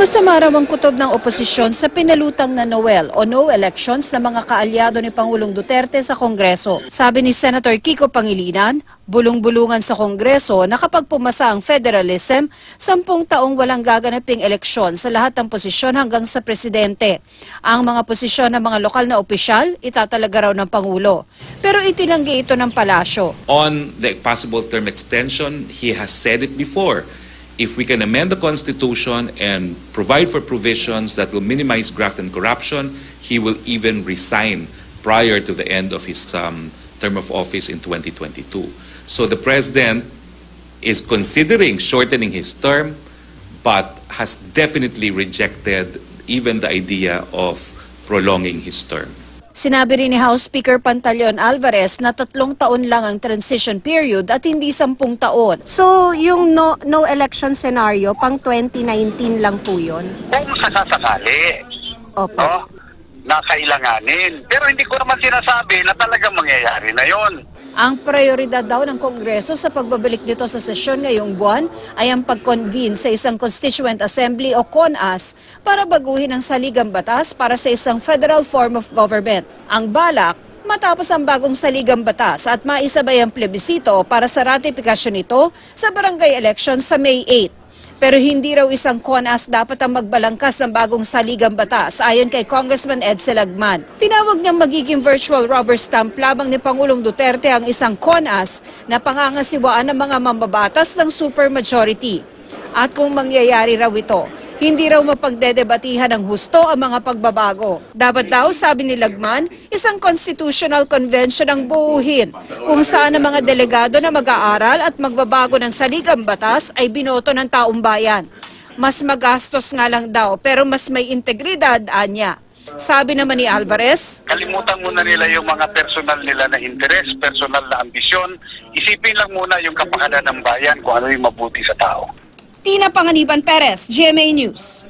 Masama raw ang kutob ng oposisyon sa pinalutang na Noel o no elections ng mga kaalyado ni Pangulong Duterte sa Kongreso. Sabi ni Senator Kiko Pangilinan, bulong-bulungan sa Kongreso na kapag pumasa ang federalism, 10 taong walang gaganaping eleksyon sa lahat ng posisyon hanggang sa presidente. Ang mga posisyon ng mga lokal na opisyal, itatalaga raw ng Pangulo. Pero itinanggi ito ng palasyo. On the possible term extension, he has said it before. If we can amend the Constitution and provide for provisions that will minimize graft and corruption, he will even resign prior to the end of his term of office in 2022. So the President is considering shortening his term, but has definitely rejected even the idea of prolonging his term. Sinabi rin ni House Speaker Pantaleon Alvarez na 3 taon lang ang transition period at hindi 10 taon. So, yung no election scenario, pang 2019 lang po yun? Kung sasakali, Opo. no, na kailanganin. Pero hindi ko naman sinasabi na talagang mangyayari na yon. Ang prioridad daw ng Kongreso sa pagbabalik nito sa sesyon ngayong buwan ay ang pag-convene sa isang Constituent Assembly o CONAS para baguhin ang saligang batas para sa isang federal form of government. Ang balak, matapos ang bagong saligang batas at maisabay ang plebisito para sa ratifikasyon nito sa barangay election sa May 8. Pero hindi raw isang CONAS dapat ang magbalangkas ng bagong saligang batas ayon kay Congressman Ed Selagman. Tinawag niyang magiging virtual rubber stamp lamang ni Pangulong Duterte ang isang CONAS na pangangasiwaan ng mga mambabatas ng supermajority. At kung mangyayari raw ito, hindi raw mapagdedebatihan ng husto ang mga pagbabago. Dapat daw, sabi ni Lagman, isang constitutional convention ang buuhin kung saan ang mga delegado na mag-aaral at magbabago ng saligang batas ay binoto ng taong bayan. Mas magastos nga lang daw pero mas may integridad, anya. Sabi naman ni Alvarez, Kalimutan muna nila yung mga personal nila na interes, personal na ambisyon. Isipin lang muna yung kapakanan ng bayan kung ano yung mabuti sa tao. Tina Panganiban Perez, GMA News.